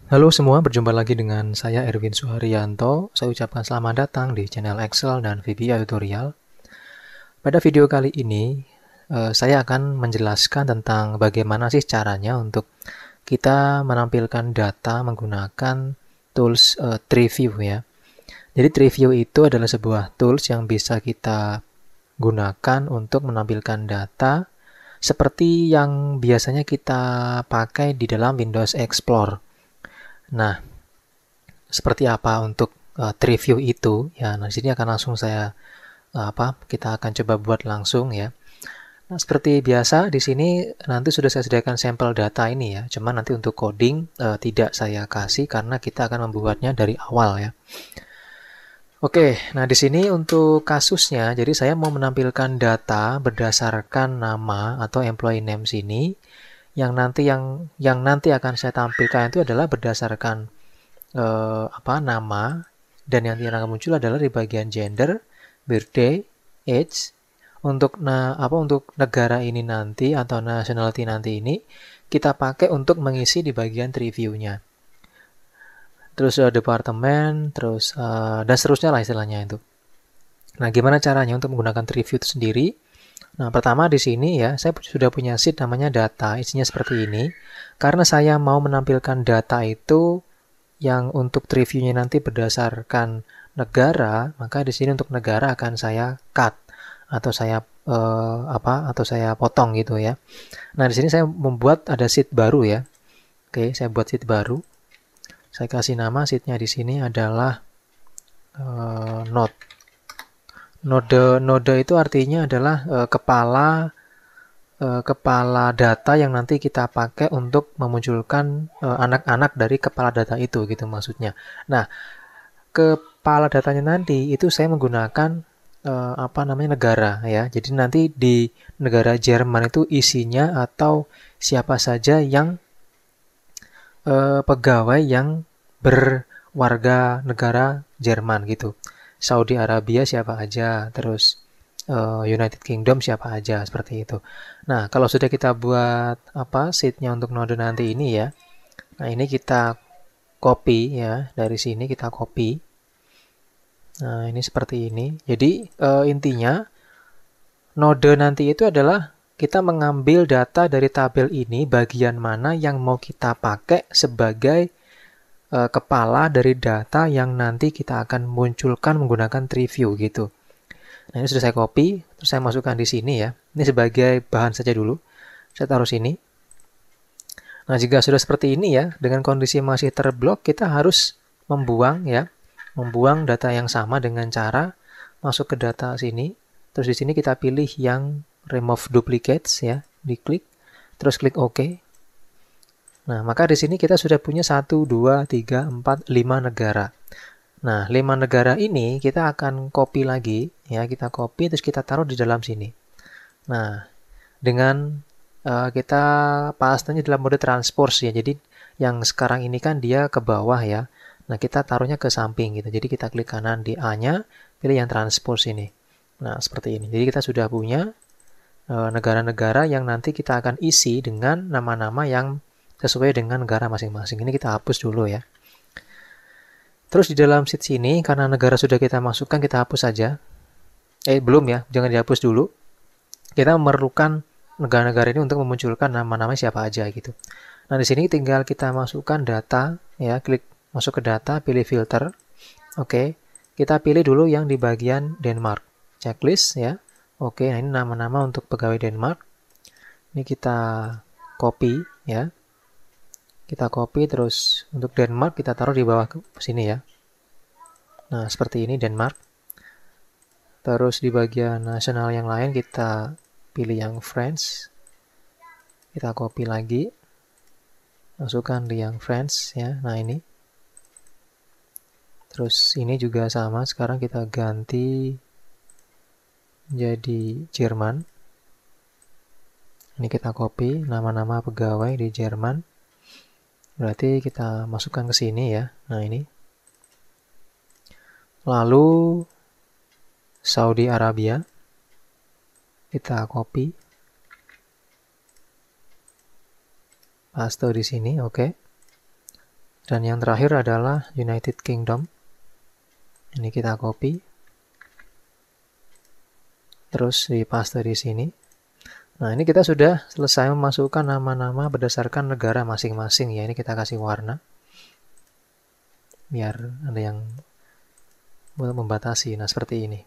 Halo semua, berjumpa lagi dengan saya Erwin Suharyanto. Saya ucapkan selamat datang di channel Excel dan VBA Tutorial. Pada video kali ini, saya akan menjelaskan tentang bagaimana sih caranya untuk kita menampilkan data menggunakan tools TreeView ya. Jadi TreeView itu adalah sebuah tools yang bisa kita gunakan untuk menampilkan data seperti yang biasanya kita pakai di dalam Windows Explorer. Nah, seperti apa untuk review itu ya. Nah, di sini akan langsung saya kita akan coba buat langsung ya. Nah, seperti biasa di sini nanti sudah saya sediakan sampel data ini ya. Cuman nanti untuk coding tidak saya kasih karena kita akan membuatnya dari awal ya. Oke, nah di sini untuk kasusnya, jadi saya mau menampilkan data berdasarkan nama atau employee name sini, yang nanti akan saya tampilkan itu adalah berdasarkan nama, dan yang akan muncul adalah di bagian gender, birthday, age. Untuk negara ini nanti atau nationality nanti ini kita pakai untuk mengisi di bagian reviewnya. Terus departemen, terus dan seterusnya lah istilahnya itu. Nah, gimana caranya untuk menggunakan review itu sendiri? Nah, pertama di sini ya, saya sudah punya sheet namanya data, isinya seperti ini. Karena saya mau menampilkan data itu yang untuk reviewnya nanti berdasarkan negara, maka di sini untuk negara akan saya cut atau saya atau saya potong gitu ya. Nah, di sini saya membuat ada sheet baru ya. Oke, saya buat sheet baru. Saya kasih nama sheetnya di sini adalah node. Node itu artinya adalah kepala data yang nanti kita pakai untuk memunculkan anak-anak dari kepala data itu gitu maksudnya. Nah, kepala datanya nanti itu saya menggunakan negara ya. Jadi nanti di negara Jerman itu isinya atau siapa saja yang pegawai yang berwarga negara Jerman gitu. Saudi Arabia siapa aja, terus United Kingdom siapa aja, seperti itu. Nah, kalau sudah kita buat sheet-nya untuk node nanti ini ya. Nah, ini kita copy ya, dari sini kita copy. Nah, ini seperti ini. Jadi intinya node nanti itu adalah kita mengambil data dari tabel ini, bagian mana yang mau kita pakai sebagai kepala dari data yang nanti kita akan munculkan menggunakan review gitu. Nah, ini sudah saya copy, terus saya masukkan di sini ya. Ini sebagai bahan saja dulu. Saya taruh sini. Nah, jika sudah seperti ini ya, dengan kondisi masih terblok, kita harus membuang ya. Membuang data yang sama dengan cara masuk ke data sini. Terus di sini kita pilih yang remove duplicates ya, diklik, terus klik OK. Nah, maka di sini kita sudah punya 1, 2, 3, 4, 5 negara. Nah, 5 negara ini kita akan copy lagi, ya kita copy terus kita taruh di dalam sini. Nah, dengan kita pastanya dalam mode transpose ya, jadi yang sekarang ini kan dia ke bawah ya. Nah, kita taruhnya ke samping gitu. Jadi kita klik kanan di A-nya, pilih yang transpose ini. Nah, seperti ini. Jadi kita sudah punya negara-negara yang nanti kita akan isi dengan nama-nama yang sesuai dengan negara masing-masing. Ini kita hapus dulu ya. Terus di dalam sheet sini, karena negara sudah kita masukkan, kita hapus saja. Belum ya, jangan dihapus dulu. Kita memerlukan negara-negara ini untuk memunculkan nama-nama siapa aja gitu. Nah, di sini tinggal kita masukkan data, ya, klik masuk ke data, pilih filter. Oke, kita pilih dulu yang di bagian Denmark. Checklist ya. Oke, nah ini nama-nama untuk pegawai Denmark. Ini kita copy ya. Kita copy terus untuk Denmark kita taruh di bawah sini ya. Nah, seperti ini Denmark. Terus di bagian nasional yang lain kita pilih yang France. Kita copy lagi. Masukkan di yang France ya. Nah, ini. Terus ini juga sama, sekarang kita ganti jadi Jerman. Ini kita copy nama-nama pegawai di Jerman. Berarti kita masukkan ke sini ya. Nah, ini. Lalu Saudi Arabia. Kita copy. Paste di sini, oke. Dan yang terakhir adalah United Kingdom. Ini kita copy. Terus di paste di sini. Nah, ini kita sudah selesai memasukkan nama-nama berdasarkan negara masing-masing ya. Ini kita kasih warna. Biar ada yang membatasi. Nah, seperti ini.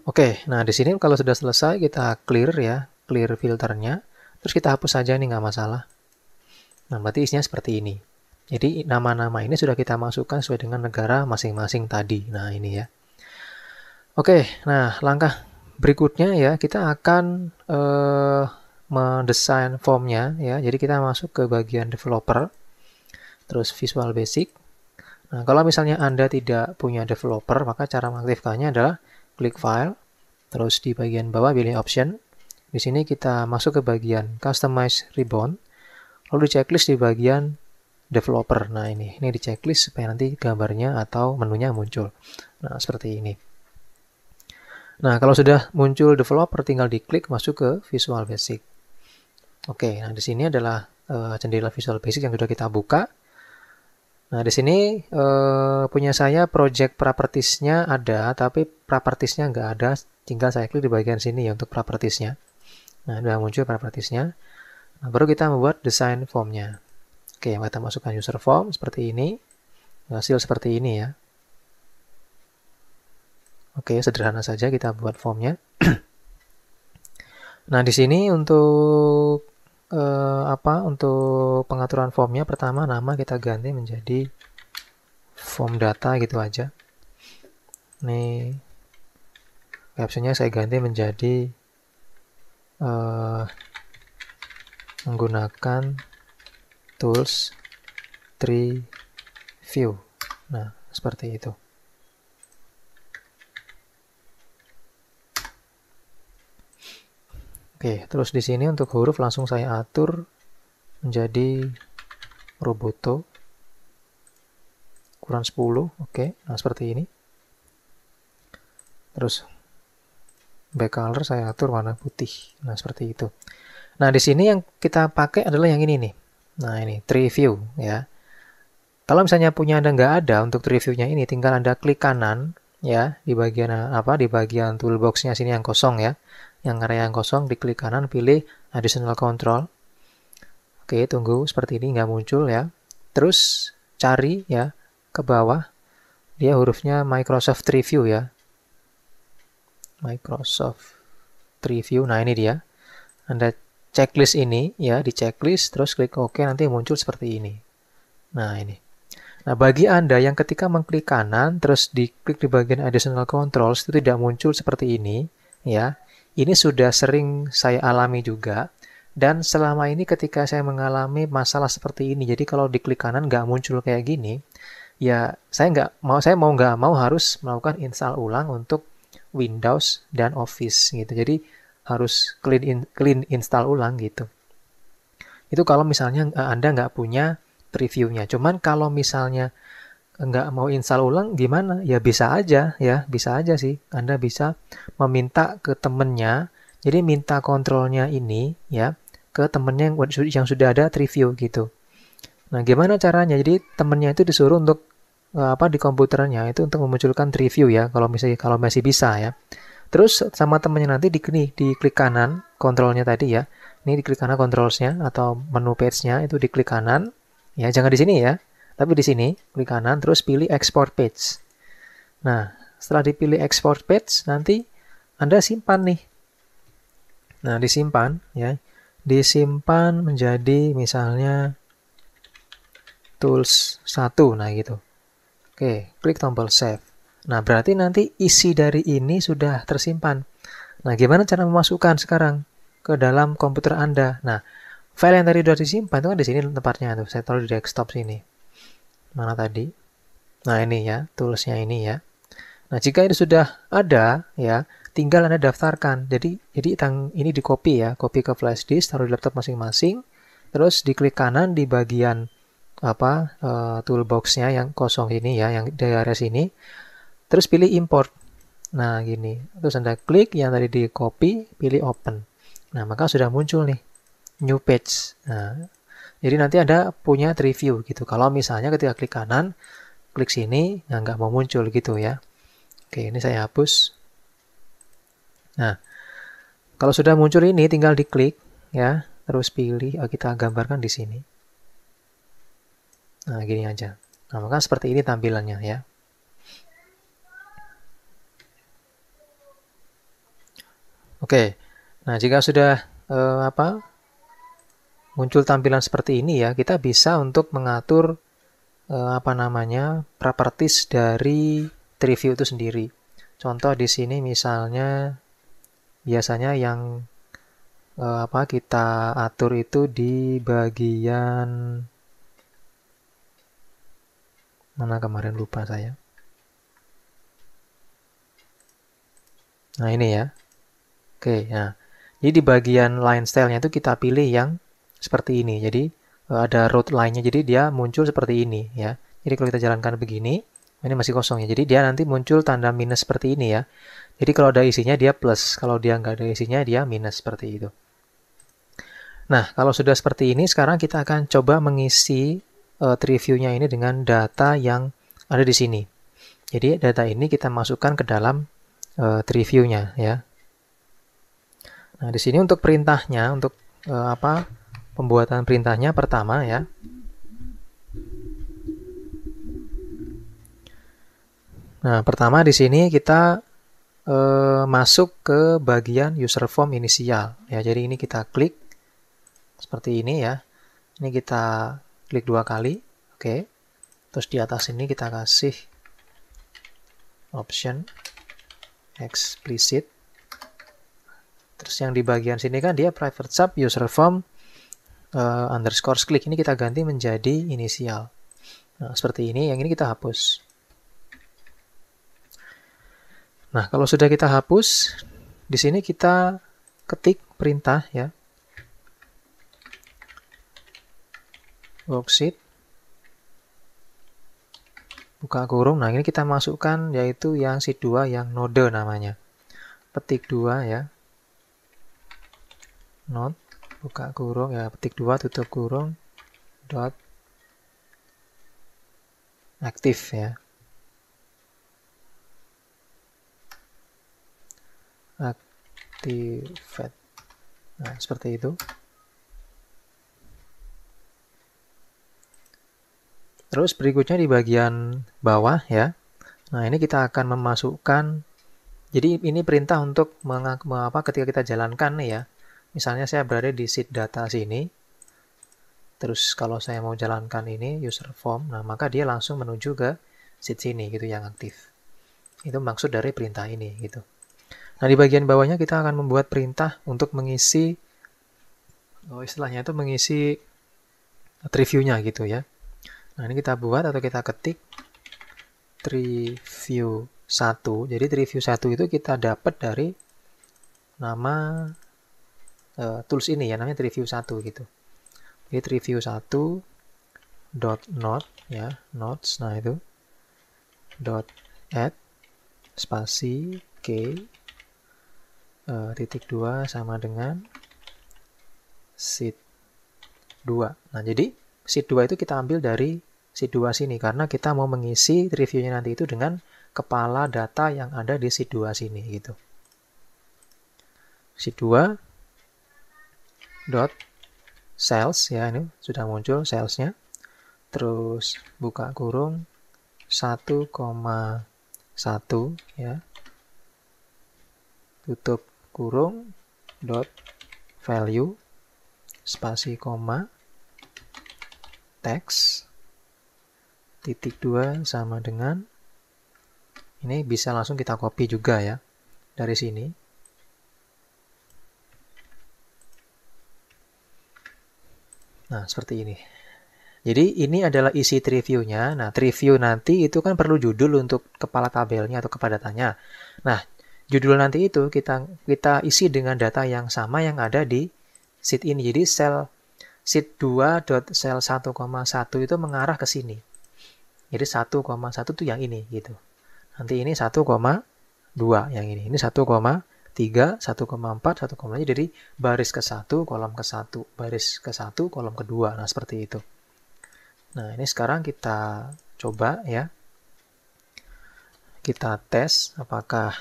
Oke, nah di sini kalau sudah selesai kita clear ya, clear filternya. Terus kita hapus saja, ini nggak masalah. Nah, berarti isinya seperti ini. Jadi nama-nama ini sudah kita masukkan sesuai dengan negara masing-masing tadi. Nah, ini ya. Oke, nah langkah berikutnya ya, kita akan mendesain formnya ya. Jadi kita masuk ke bagian developer, terus Visual Basic. Nah, kalau misalnya Anda tidak punya developer, maka cara mengaktifkannya adalah klik File, terus di bagian bawah pilih Option. Di sini kita masuk ke bagian Customize Ribbon, lalu di checklist di bagian Developer. Nah, ini di checklist supaya nanti gambarnya atau menunya muncul. Nah, seperti ini. Nah, kalau sudah muncul developer, tinggal diklik masuk ke Visual Basic. Oke, nah di sini adalah jendela Visual Basic yang sudah kita buka. Nah, di sini punya saya project properties-nya ada, tapi properties-nya nggak ada. Tinggal saya klik di bagian sini ya untuk properties-nya. Nah, sudah muncul properties-nya. Nah, baru kita membuat desain form-nya. Oke, kita masukkan user form seperti ini. Hasil seperti ini ya. Oke, sederhana saja kita buat formnya. Nah, di sini untuk untuk pengaturan formnya, pertama nama kita ganti menjadi form data gitu aja. Ini captionnya saya ganti menjadi menggunakan tools tree view. Nah, seperti itu. Oke, terus di sini untuk huruf langsung saya atur menjadi Roboto ukuran 10. Oke, nah seperti ini. Terus back color saya atur warna putih. Nah, seperti itu. Nah, di sini yang kita pakai adalah yang ini nih. Nah, ini tree view ya. Kalau misalnya punya Anda nggak ada untuk tree view-nya ini, tinggal Anda klik kanan ya di bagian di bagian toolbox-nya sini yang kosong ya. Yang area yang kosong, diklik kanan, pilih additional control. Oke, tunggu seperti ini nggak muncul ya. Terus cari ya ke bawah, dia hurufnya Microsoft Tree View ya. Microsoft Tree View. Nah, ini dia. Anda checklist ini ya, di checklist, terus klik OK, nanti muncul seperti ini. Nah, ini. Nah, bagi Anda yang ketika mengklik kanan, terus diklik di bagian additional controls, itu tidak muncul seperti ini ya. Ini sudah sering saya alami juga, dan selama ini ketika saya mengalami masalah seperti ini, jadi kalau diklik kanan nggak muncul kayak gini, ya saya mau nggak mau harus melakukan install ulang untuk Windows dan Office gitu. Jadi harus clean install ulang gitu. Itu kalau misalnya Anda nggak punya previewnya. Cuman kalau misalnya nggak mau install ulang gimana? Ya bisa aja ya, bisa aja sih. Anda bisa meminta ke temennya, jadi minta kontrolnya ini ya ke temennya yang sudah ada preview gitu. Nah, gimana caranya? Jadi temennya itu disuruh untuk di komputernya itu untuk memunculkan preview ya, kalau masih bisa ya. Terus sama temennya nanti diklik kanan kontrolnya tadi ya. Ini diklik kanan controlsnya atau menu page-nya itu diklik kanan. Ya, jangan di sini ya. Tapi di sini, klik kanan, terus pilih Export Page. Nah, setelah dipilih Export Page, nanti Anda simpan nih. Nah, disimpan, ya. Disimpan menjadi misalnya Tools 1, nah gitu. Oke, klik tombol Save. Nah, berarti nanti isi dari ini sudah tersimpan. Nah, gimana cara memasukkan sekarang ke dalam komputer Anda? Nah, file yang tadi sudah disimpan, itu kan di sini tempatnya. Tuh, saya taruh di desktop sini. Mana tadi? Nah, ini ya, toolsnya ini ya. Nah, jika ini sudah ada, ya, tinggal Anda daftarkan. Jadi ini di copy ya, copy ke flash disk, taruh di laptop masing-masing, terus diklik kanan di bagian toolbox-nya yang kosong ini ya, yang di area sini, terus pilih import. Nah, gini. Terus Anda klik yang tadi di copy, pilih open. Nah, maka sudah muncul nih, new page. Nah, Jadi nanti Anda punya preview gitu. Kalau misalnya ketika klik kanan, klik sini, nah nggak mau muncul gitu ya. Oke, ini saya hapus. Nah, kalau sudah muncul ini tinggal diklik ya, terus pilih, kita gambarkan di sini. Nah, gini aja. Nah, maka seperti ini tampilannya ya. Oke. Nah, jika sudah muncul tampilan seperti ini ya, kita bisa untuk mengatur properties dari preview itu sendiri. Contoh di sini misalnya biasanya yang kita atur itu di bagian mana kemarin, lupa saya. Nah, ini ya. Oke, nah. Jadi di bagian line style-nya itu kita pilih yang seperti ini. Jadi ada root line-nya, jadi dia muncul seperti ini ya. Jadi kalau kita jalankan begini, ini masih kosong ya. Jadi dia nanti muncul tanda minus seperti ini ya. Jadi kalau ada isinya dia plus, kalau dia nggak ada isinya dia minus seperti itu. Nah, kalau sudah seperti ini, sekarang kita akan coba mengisi tree view-nya ini dengan data yang ada di sini. Jadi data ini kita masukkan ke dalam tree view-nya ya. Nah, di sini untuk perintahnya, untuk pembuatan perintahnya pertama ya. Nah, pertama di sini kita masuk ke bagian user form inisial ya. Jadi ini kita klik seperti ini ya. Ini kita klik 2 kali. Oke. Terus di atas ini kita kasih option explicit. Terus yang di bagian sini kan dia private sub user form underscore click, ini kita ganti menjadi inisial. Nah, seperti ini, yang ini kita hapus. Nah, kalau sudah kita hapus, di sini kita ketik perintah ya. Worksheet buka kurung. Nah, ini kita masukkan yaitu yang sheet 2 yang node namanya. Petik 2 ya. Node buka kurung ya, petik 2 tutup kurung dot aktif ya. Activate. Nah, seperti itu. Terus berikutnya di bagian bawah ya. Nah, ini kita akan memasukkan, jadi ini perintah untuk ketika kita jalankan nih ya. Misalnya saya berada di sheet data sini, terus kalau saya mau jalankan ini user form, nah maka dia langsung menuju ke sheet sini gitu yang aktif. Itu maksud dari perintah ini gitu. Nah, di bagian bawahnya kita akan membuat perintah untuk mengisi, istilahnya itu mengisi tree view-nya gitu ya. Nah, ini kita buat atau kita ketik tree view 1. Jadi tree view 1 itu kita dapat dari nama tools ini ya, namanya review 1 gitu. Jadi review 1 dot node ya, nodes, nah itu dot add spasi k titik 2 sama dengan sheet 2. Nah, jadi sheet 2 itu kita ambil dari sheet 2 sini karena kita mau mengisi reviewnya nanti itu dengan kepala data yang ada di sheet 2 sini gitu. Sheet 2 dot sales ya, ini sudah muncul salesnya. Terus buka kurung 1,1 ya, tutup kurung dot value spasi koma text titik 2 sama dengan, ini bisa langsung kita copy juga ya dari sini. Nah, seperti ini. Jadi ini adalah isi tree view-nya. Nah, tree view nanti itu kan perlu judul untuk kepala tabelnya atau kepadatannya. Nah, judul nanti itu kita isi dengan data yang sama yang ada di sheet ini. Jadi sheet 2.cell 1,1 itu mengarah ke sini. Jadi 1,1 itu yang ini gitu. Nanti ini 1,2 yang ini. Ini 1,3 3, 1,4, 1,5. Jadi baris ke-1, kolom ke-1, baris ke-1, kolom ke-2. Nah, seperti itu. Nah, ini sekarang kita coba ya. Kita tes apakah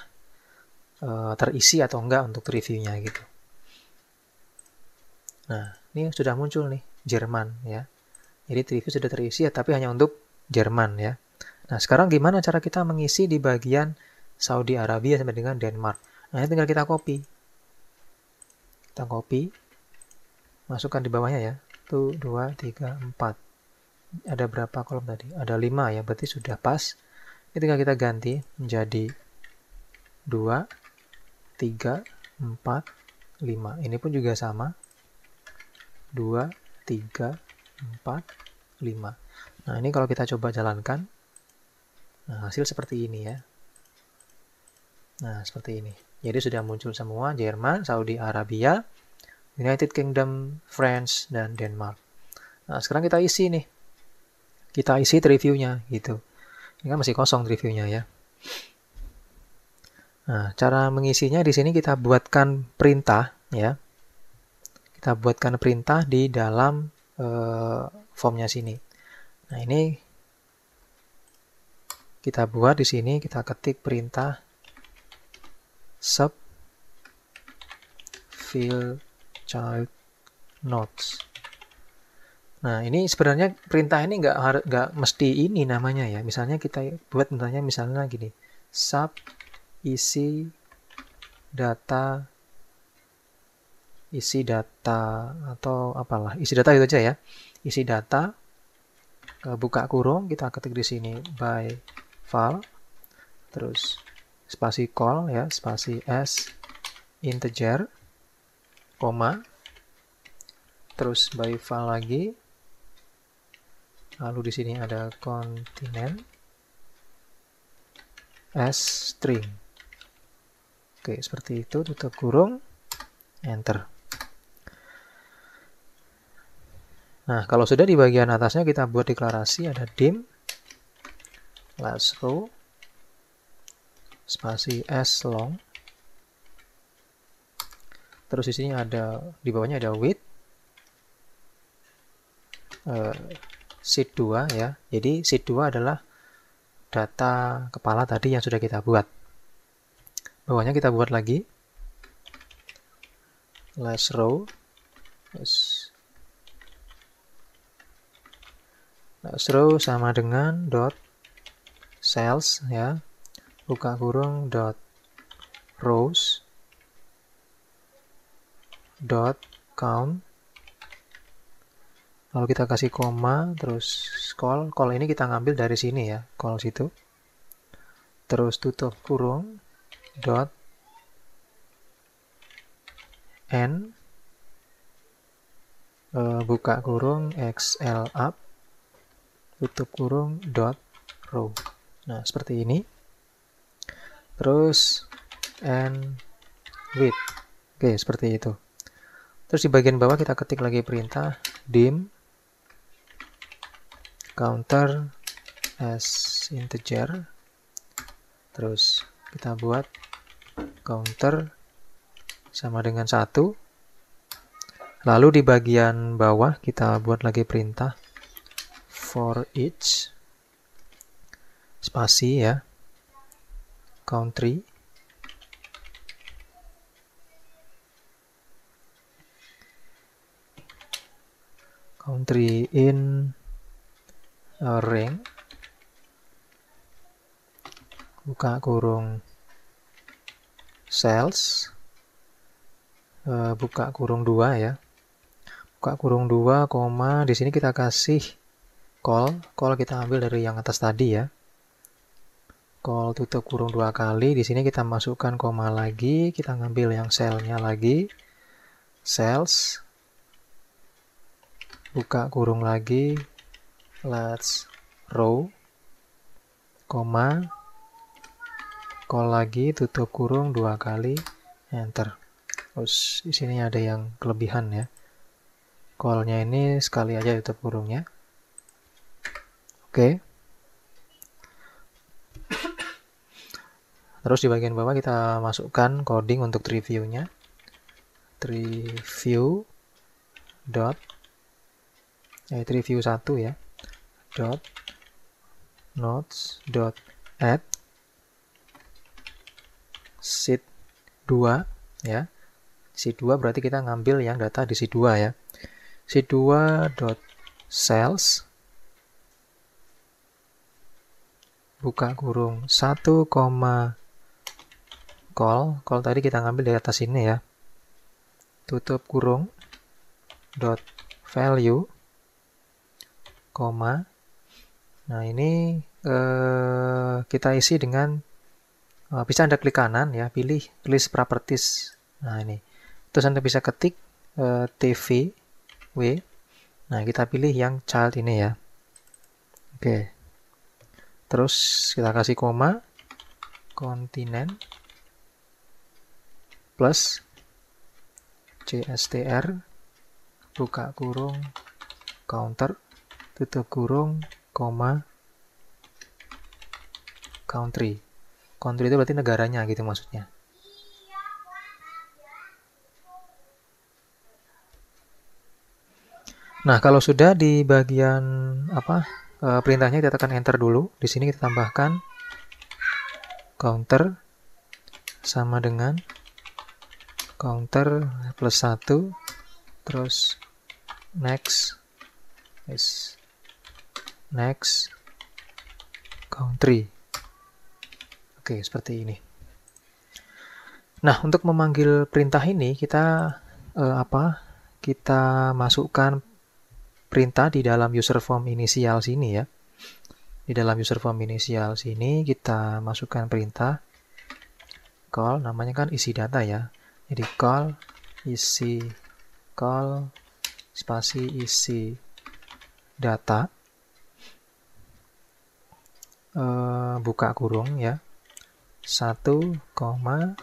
terisi atau enggak untuk reviewnya gitu. Nah, ini sudah muncul nih, Jerman ya. Jadi review sudah terisi ya, tapi hanya untuk Jerman ya. Nah, sekarang gimana cara kita mengisi di bagian Saudi Arabia sampai dengan Denmark? Nah, ini tinggal kita copy. Kita copy, masukkan di bawahnya ya. 1, 2, 3, 4. Ada berapa kolom tadi? Ada 5 ya, berarti sudah pas. Ini tinggal kita ganti menjadi 2, 3, 4, 5. Ini pun juga sama. 2, 3, 4, 5. Nah, ini kalau kita coba jalankan, nah hasil seperti ini ya. Nah, seperti ini. Jadi sudah muncul semua Jerman, Saudi Arabia, United Kingdom, France, dan Denmark. Nah, sekarang kita isi nih. Kita isi reviewnya gitu. Ini kan masih kosong reviewnya ya. Nah, cara mengisinya di sini kita buatkan perintah ya. Kita buatkan perintah di dalam formnya sini. Nah, ini kita buat di sini, kita ketik perintah sub fill child notes. Nah, ini sebenarnya perintah ini nggak mesti ini namanya ya. Misalnya kita buat misalnya gini, sub isi data atau apalah, isi data itu aja ya. Isi data, buka kurung, kita ketik di sini by file, terus spasi call ya, spasi s integer, koma, terus by file lagi, lalu di sini ada kontinen s string. Oke, seperti itu, tutup kurung, enter. Nah, kalau sudah di bagian atasnya kita buat deklarasi, ada dim last row spasi s long. Terus di sini di bawahnya ada width sheet 2 ya. Jadi sheet 2 adalah data kepala tadi yang sudah kita buat. Bawahnya kita buat lagi last row sama dengan dot cells ya, buka kurung dot rows dot count, lalu kita kasih koma, terus call ini kita ngambil dari sini ya, call situ, terus tutup kurung dot n buka kurung xl up, tutup kurung dot row. Nah, seperti ini. Terus and width. Oke, seperti itu. Terus di bagian bawah kita ketik lagi perintah dim counter as integer. Terus kita buat counter sama dengan 1. Lalu di bagian bawah kita buat lagi perintah for each spasi ya, country, in ring, buka kurung cells, buka kurung 2 ya, buka kurung 2, koma, di sini kita kasih call kita ambil dari yang atas tadi ya. Call tutup kurung 2 kali, di sini kita masukkan koma lagi, kita ngambil yang cell-nya lagi, cells, buka kurung lagi, let's row, koma, call lagi, tutup kurung 2 kali, enter. Terus di sini ada yang kelebihan ya. Call-nya ini sekali aja tutup kurungnya. Oke. terus di bagian bawah kita masukkan coding untuk tree view-nya. Tree view dot tree view 1 ya, dot nodes dot add sheet 2 ya. Sheet 2 berarti kita ngambil yang data di sheet 2 ya. Sheet 2 dot cells buka kurung 1, call tadi kita ngambil dari atas ini ya. Tutup kurung dot value koma. Nah, ini kita isi dengan bisa Anda klik kanan ya, pilih list properties. Nah, ini. Terus Anda bisa ketik tv w. Nah, kita pilih yang child ini ya. Oke. Terus kita kasih koma continent plus cstr buka kurung counter tutup kurung koma country. Country itu berarti negaranya gitu maksudnya. Nah, kalau sudah di bagian perintahnya kita tekan enter dulu. Di sini kita tambahkan counter sama dengan counter plus 1 terus next country. Oke, seperti ini. Nah, untuk memanggil perintah ini kita kita masukkan perintah di dalam user form inisial sini ya. Di dalam user form inisial sini kita masukkan perintah call, namanya kan isi data ya. Jadi call spasi isi data buka kurung ya 1,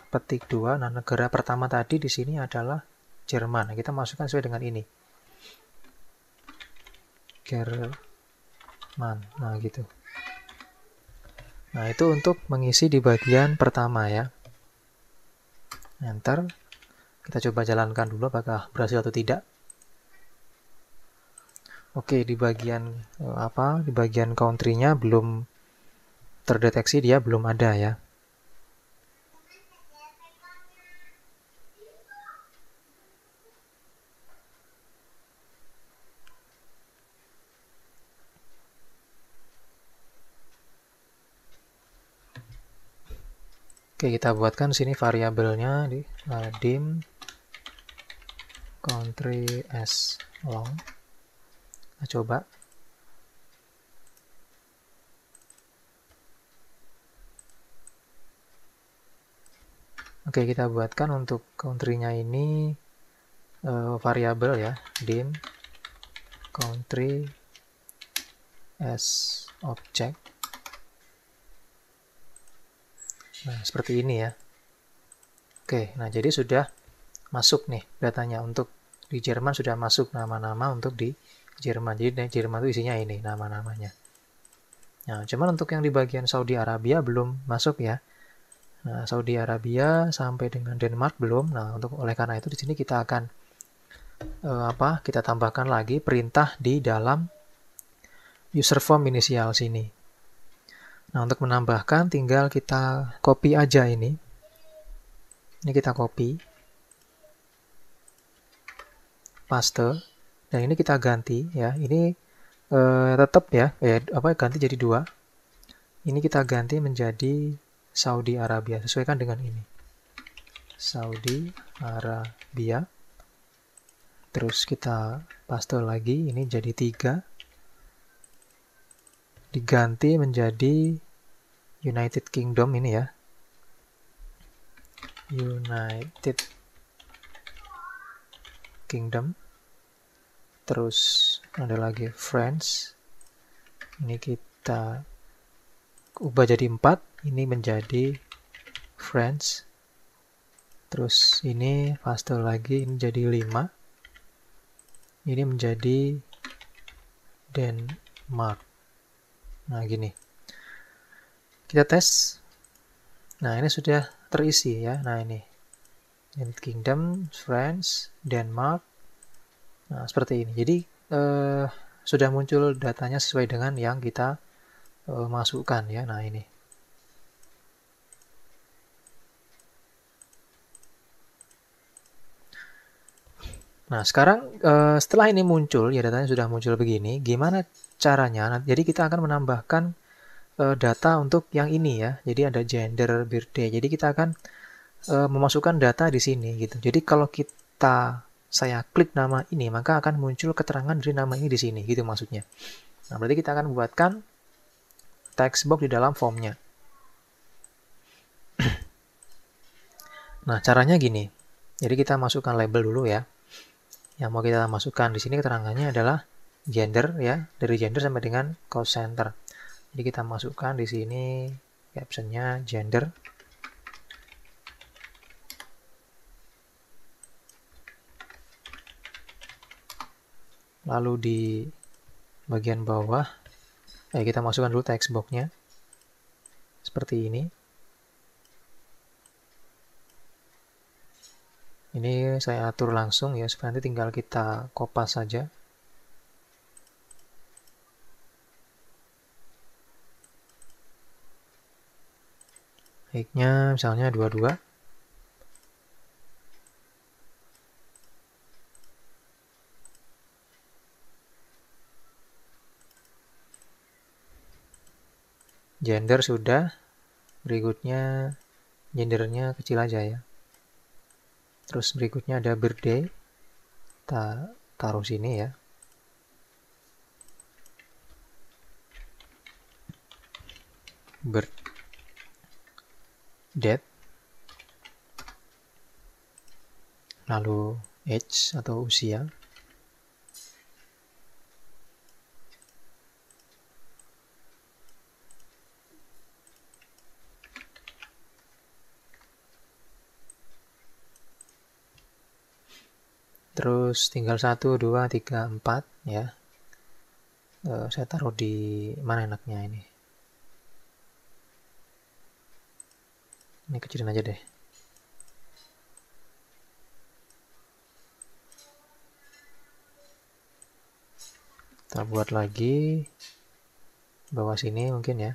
petik 2. Nah, negara pertama tadi di sini adalah Jerman. Nah, kita masukkan sesuai dengan ini. Jerman. Nah, gitu. Nah, itu untuk mengisi di bagian pertama ya. Enter. Kita coba jalankan dulu apakah berhasil atau tidak. Oke, di bagian di bagian country-nya belum terdeteksi, dia belum ada ya. Oke, kita buatkan sini variabelnya di dim country as long. Kita coba. Oke, kita buatkan untuk country-nya ini variabel ya, dim country as object. Nah, seperti ini ya. Oke, nah jadi sudah masuk nih datanya. Untuk di Jerman sudah masuk nama-nama untuk di Jerman. Jadi Jerman itu isinya ini nama-namanya. Nah, cuman untuk yang di bagian Saudi Arabia belum masuk ya. Nah, Saudi Arabia sampai dengan Denmark belum. Nah, oleh karena itu di sini kita akan kita tambahkan lagi perintah di dalam user form inisial sini. Nah, untuk menambahkan tinggal kita copy aja ini. Ini kita copy. Paste. Dan ini kita ganti ya. Ini tetap ya, ganti jadi 2. Ini kita ganti menjadi Saudi Arabia. Sesuaikan dengan ini. Saudi Arabia. Terus kita paste lagi. Ini jadi 3. Diganti menjadi United Kingdom ini ya. United Kingdom. Terus ada lagi France. Ini kita ubah jadi 4. Ini menjadi France. Terus ini paste lagi. Ini jadi 5. Ini menjadi Denmark. Nah, gini. Kita tes. Nah, ini sudah terisi ya. Nah, ini United Kingdom, France, Denmark. Nah, seperti ini. Jadi sudah muncul datanya sesuai dengan yang kita masukkan ya. Nah, ini. Nah, sekarang setelah ini muncul, ya datanya sudah muncul begini, gimana caranya? Nah, jadi kita akan menambahkan data untuk yang ini ya. Jadi ada gender, birthday. Jadi kita akan memasukkan data di sini gitu. Jadi kalau saya klik nama ini, maka akan muncul keterangan dari nama ini di sini gitu maksudnya. Nah, berarti kita akan buatkan text box di dalam formnya. Nah, caranya gini. Jadi kita masukkan label dulu ya. Yang mau kita masukkan di sini keterangannya adalah gender ya, dari gender sampai dengan cost center. Jadi kita masukkan di sini captionnya gender. Lalu di bagian bawah, kita masukkan dulu text box-nya. Seperti ini. Ini saya atur langsung ya, supaya nanti tinggal kita kopas saja. Height-nya misalnya 22. Gender sudah. Berikutnya gendernya kecil aja ya. Terus berikutnya ada birthday. Kita taruh sini ya. Birth date. Lalu age atau usia. Terus tinggal 1, 2, 3, 4 ya. Saya taruh di mana enaknya ini. Ini kecilin aja deh. Kita buat lagi bawah sini mungkin ya.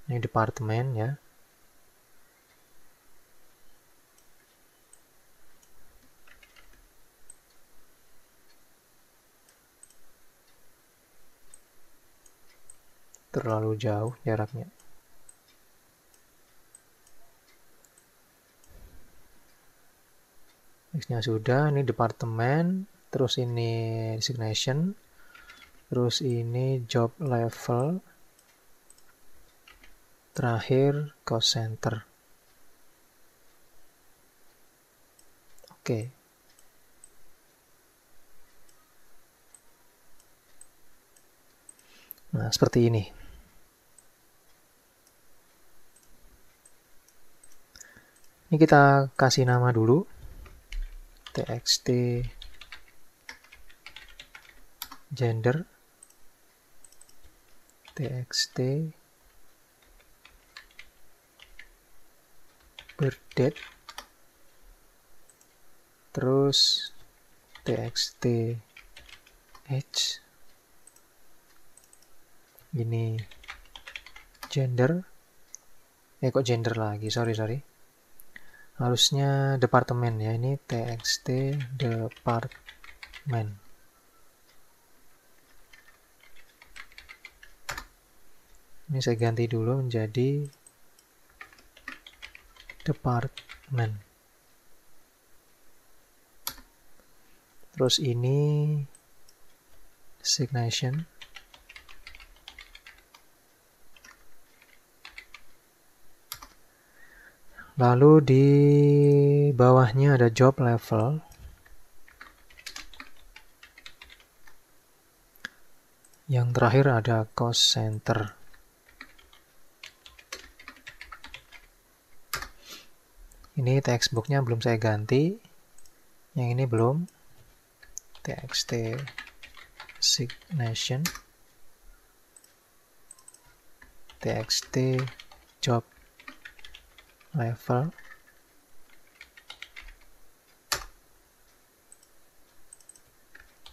Ini departemen ya. Terlalu jauh jaraknya. Nextnya sudah, ini departemen, terus ini designation, terus ini job level, terakhir cost center. Oke. Nah, seperti ini. Ini kita kasih nama dulu. TXT gender. TXT birth date. Terus TXT age. Ini gender. Kok gender lagi? Sorry. Harusnya departemen ya. Ini TXT department. Ini saya ganti dulu menjadi department. Terus ini designation. Lalu di bawahnya ada job level. Yang terakhir ada cost center. Ini textbooknya belum saya ganti. Yang ini belum. TXT designation. TXT job level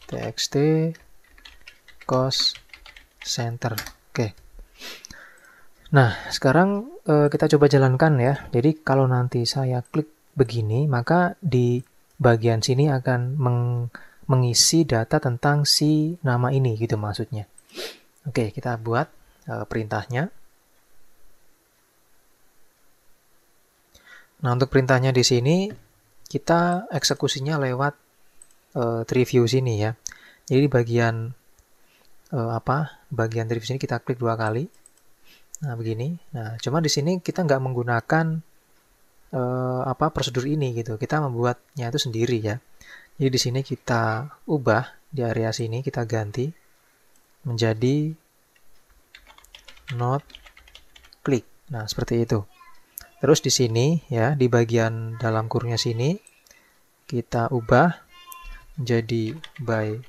txt cost center. Oke. Nah, sekarang kita coba jalankan ya. Jadi kalau nanti saya klik begini, maka di bagian sini akan mengisi data tentang si nama ini gitu maksudnya. Oke, kita buat perintahnya. Nah, untuk perintahnya di sini kita eksekusinya lewat tree view sini ya. Jadi di bagian bagian tree view sini kita klik 2 kali. Nah, begini. Nah, cuma di sini kita nggak menggunakan prosedur ini gitu. Kita membuatnya itu sendiri ya. Jadi di sini kita ubah di area sini, kita ganti menjadi not click. Nah, seperti itu. Terus di sini ya, di bagian dalam kurungnya sini kita ubah menjadi by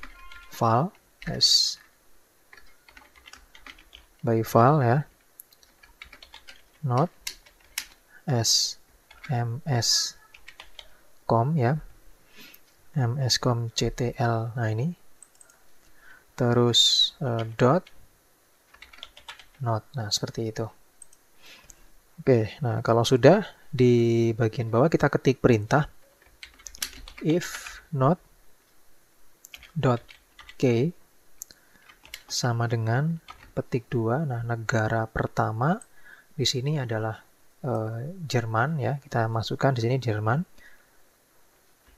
file by file ya. Not mscom ya. mscom ctl. Nah, ini. Terus dot not. Nah, seperti itu. Oke, nah kalau sudah di bagian bawah kita ketik perintah if not dot k sama dengan petik 2. Nah, negara pertama di sini adalah Jerman ya. Kita masukkan di sini Jerman.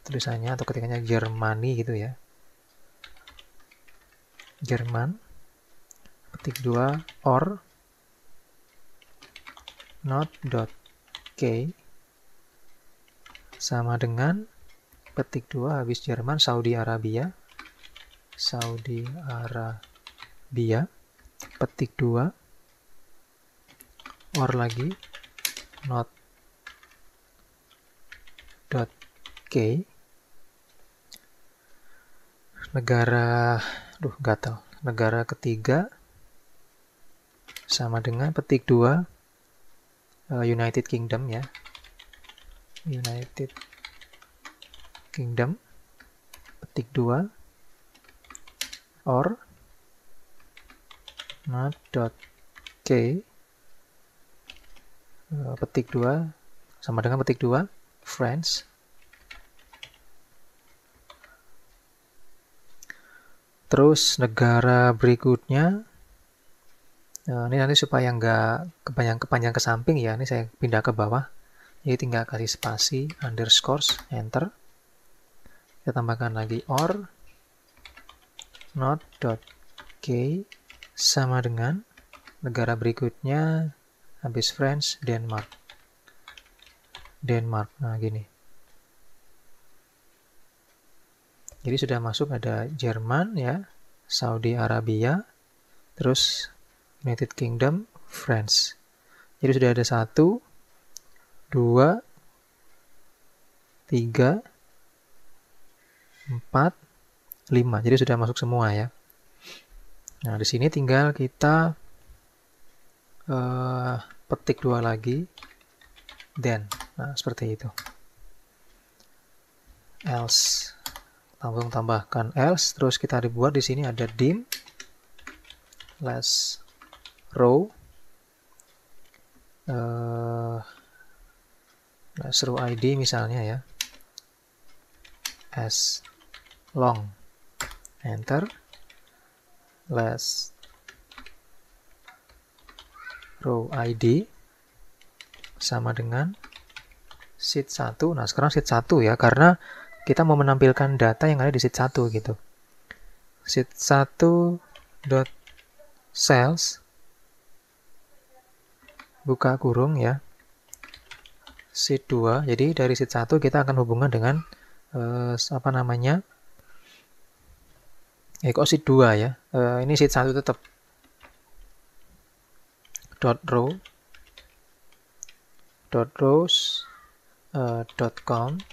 Tulisannya atau ketikanya Germany gitu ya. Jerman. Petik 2 or not.k sama dengan petik 2 habis Jerman Saudi Arabia petik 2 or lagi not.k negara ketiga sama dengan petik 2 United Kingdom ya. United Kingdom petik 2 or not.k petik 2 sama dengan petik 2 France. Terus negara berikutnya ini nanti supaya nggak kepanjang ke samping ya, ini saya pindah ke bawah. Jadi tinggal kasih spasi, underscore, enter. Kita tambahkan lagi or not.k sama dengan negara berikutnya habis France, Denmark. Nah, gini. Jadi sudah masuk ada Jerman ya, Saudi Arabia, terus United Kingdom, France. Jadi sudah ada 1, 2, 3, 4, 5. Jadi sudah masuk semua ya. Nah, di sini tinggal kita petik 2 lagi, then. Nah, seperti itu. Else. Tambahkan else, terus kita dibuat di sini ada dim last row last row ID misalnya ya, as long, enter, last row ID sama dengan sheet 1. Nah, sekarang sheet 1 ya, karena kita mau menampilkan data yang ada di sheet 1 gitu. Sheet 1 dot cells buka kurung ya. Sheet 2. Jadi dari sheet 1 kita akan hubungan dengan kok sheet 2 ya. Ini sheet 1 tetap. .row .rows .count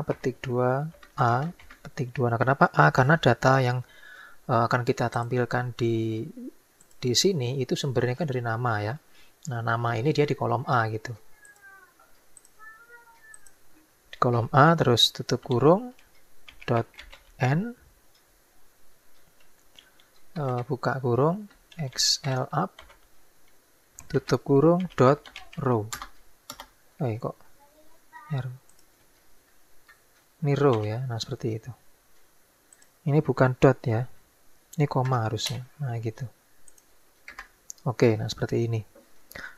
petik 2 A petik 2. Nah, kenapa A? Karena data yang akan kita tampilkan di sini itu sumbernya kan dari nama ya. Nah, nama ini dia di kolom A gitu. Di kolom A, terus tutup kurung, dot n, buka kurung, xl up, tutup kurung, dot row. Kok error? Ini row ya, nah seperti itu. Ini bukan dot ya, ini koma harusnya. Nah gitu. Oke, nah seperti ini.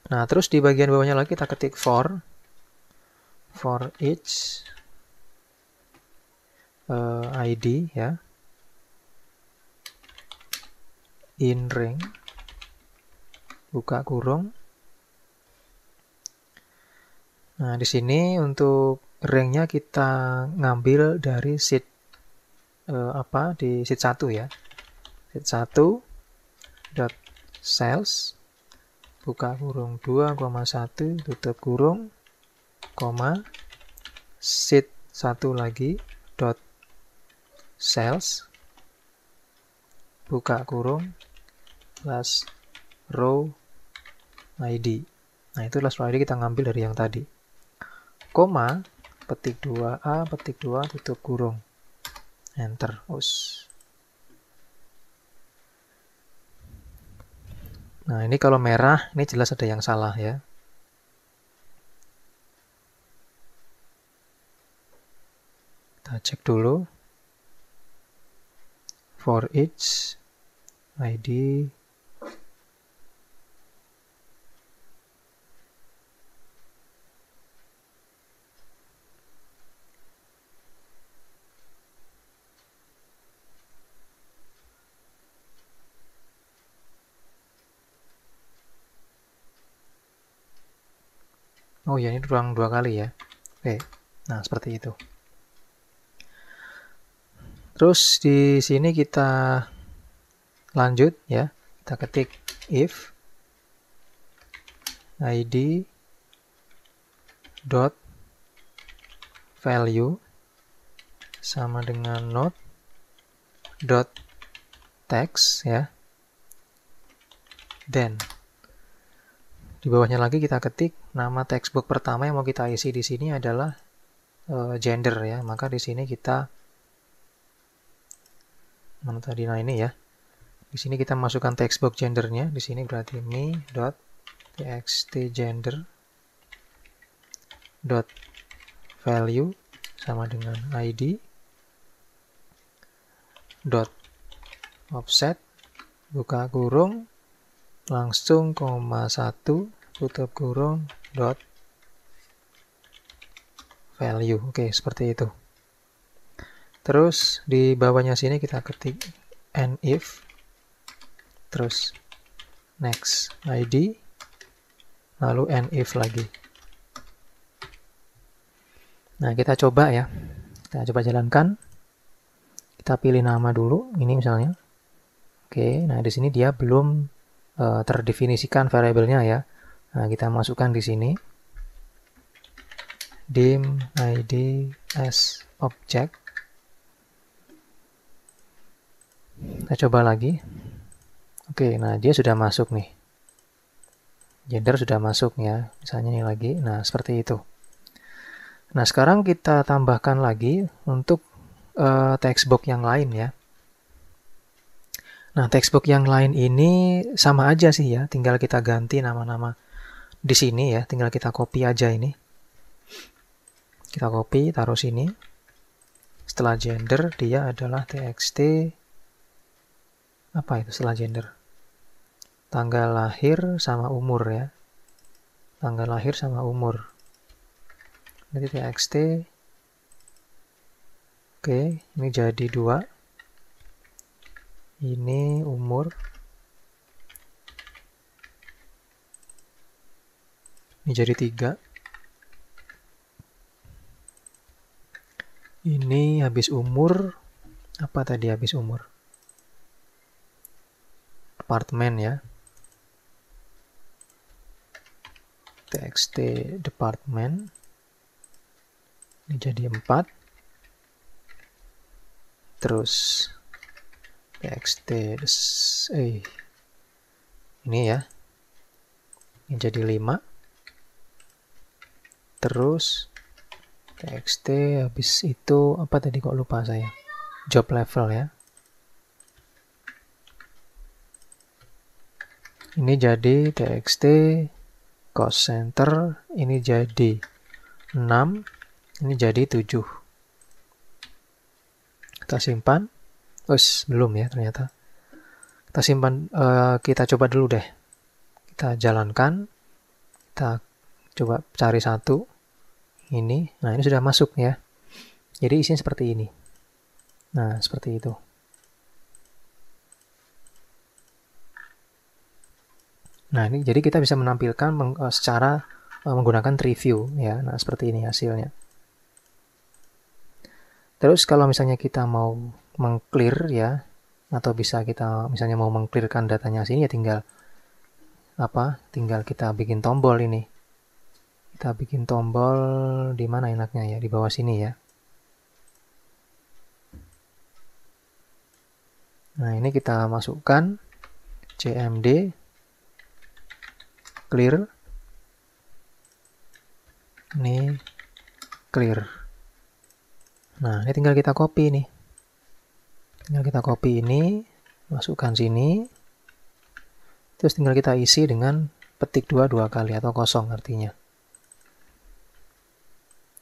Nah terus di bagian bawahnya lagi kita ketik for each ID ya, in ring, buka kurung. Nah di sini untuk ringnya kita ngambil dari sheet di sheet 1 ya. Sheet 1 dot sales, buka kurung 2,1, tutup kurung, koma, sheet 1 lagi, dot sales, buka kurung, plus row ID. Nah, itu last row ID kita ngambil dari yang tadi. Koma, petik 2A, petik 2, tutup kurung. Enter. Nah, ini kalau merah, ini jelas ada yang salah ya. Kita cek dulu. For each ID oh ya, ini ruang 2 kali ya. Oke, nah seperti itu. Terus di sini kita lanjut ya. Kita ketik if id dot value sama dengan node dot text ya. Then di bawahnya lagi kita ketik nama textbook pertama yang mau kita isi di sini adalah gender ya. Maka di sini kita mana tadi, nah ini ya. Di sini kita masukkan textbook gendernya. Di sini berarti me.txt gender dot value sama dengan id dot offset, buka kurung, langsung koma 1, tutup kurung, dot value. Oke, seperti itu. Terus di bawahnya sini kita ketik and if, terus next id, lalu and if lagi. Nah, kita coba ya. Kita coba jalankan. Kita pilih nama dulu, ini misalnya. Oke, nah di sini dia belum terdefinisikan variabelnya ya. Nah, kita masukkan di sini dim id as object. Kita coba lagi. Oke, nah dia sudah masuk nih. Gender sudah masuk ya. Misalnya ini lagi. Nah, seperti itu. Nah, sekarang kita tambahkan lagi untuk textbook yang lain ya. Nah, textbook yang lain ini sama aja sih ya, tinggal kita ganti nama-nama di sini ya, tinggal kita copy aja ini. Kita copy, taruh sini. Setelah gender, dia adalah txt, apa itu setelah gender? Tanggal lahir sama umur ya. Tanggal lahir sama umur. Nanti txt. Oke, ini jadi 2. Ini umur. Ini jadi 3. Ini habis umur. Apa tadi habis umur? Apartemen ya. Txt department. Ini jadi 4. Terus txt ini ya. ini jadi 5. Terus txt, habis itu apa tadi kok lupa saya, job level ya. Ini jadi txt cost center, ini jadi 6, ini jadi 7. Kita simpan. Belum ya ternyata. Kita simpan, kita coba dulu deh. Kita jalankan. Kita coba cari satu. Ini. Nah, ini sudah masuk ya. Jadi isinya seperti ini. Nah, seperti itu. Nah, ini jadi kita bisa menampilkan secara menggunakan tree view ya. Nah, seperti ini hasilnya. Terus kalau misalnya kita mau meng-clear ya, atau bisa kita misalnya mau meng-clearkan datanya sini ya, tinggal kita bikin tombol ini. Kita bikin tombol di mana enaknya ya, di bawah sini ya. Nah, ini kita masukkan cmd clear. Ini clear. Nah, ini tinggal kita copy nih. Tinggal kita copy ini, masukkan sini. Terus tinggal kita isi dengan petik 2 kali atau kosong artinya.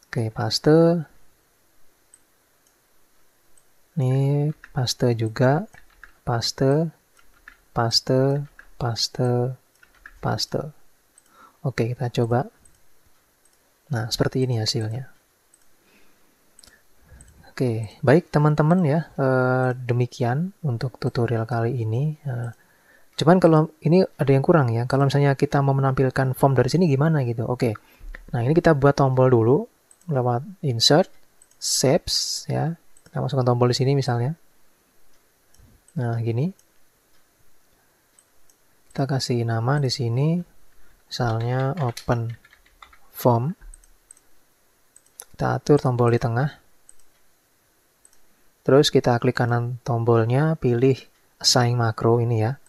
Oke, paste. Ini paste juga. Paste, paste, paste, paste. Oke, kita coba. Nah, seperti ini hasilnya. Oke, baik teman-teman ya, demikian untuk tutorial kali ini. Cuman kalau ini ada yang kurang ya, kalau misalnya kita mau menampilkan form dari sini gimana gitu. Oke, nah ini kita buat tombol dulu, lewat insert, shapes ya, kita masukkan tombol di sini misalnya. Nah gini, kita kasih nama di sini, misalnya open form, kita atur tombol di tengah. Terus kita klik kanan tombolnya, pilih assign makro ini ya.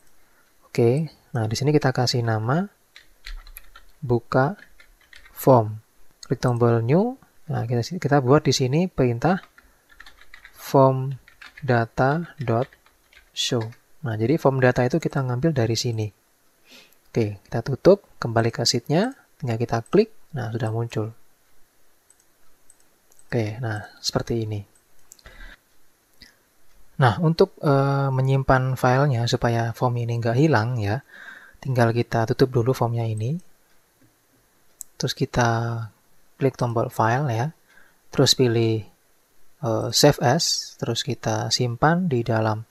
Oke, nah di sini kita kasih nama buka form. Klik tombol new. Nah, kita buat di sini perintah form data.show. Nah, jadi form data itu kita ngambil dari sini. Oke, kita tutup, kembali ke sheet-nya, tinggal kita klik, nah sudah muncul. Oke, nah seperti ini. Nah, untuk menyimpan filenya supaya form ini nggak hilang ya, tinggal kita tutup dulu formnya ini. Terus kita klik tombol file ya, terus pilih save as, terus kita simpan di dalam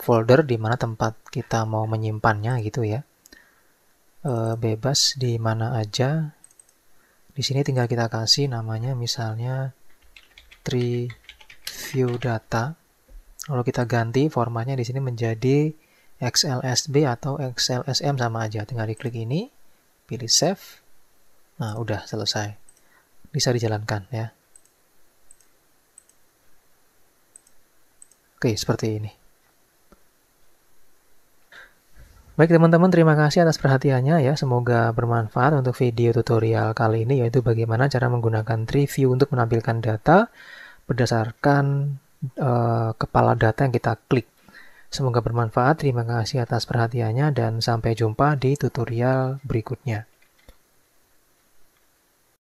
folder di mana tempat kita mau menyimpannya gitu ya. Bebas di mana aja. Di sini tinggal kita kasih namanya misalnya tree view data. Kalau kita ganti formatnya di sini menjadi XLSB atau XLSM sama aja. Tinggal diklik ini, pilih save. Nah, udah selesai. Bisa dijalankan ya. Oke, seperti ini. Baik teman-teman, terima kasih atas perhatiannya ya. Semoga bermanfaat untuk video tutorial kali ini, yaitu bagaimana cara menggunakan tree view untuk menampilkan data berdasarkan kepala data yang kita klik. Semoga bermanfaat. Terima kasih atas perhatiannya dan sampai jumpa di tutorial berikutnya.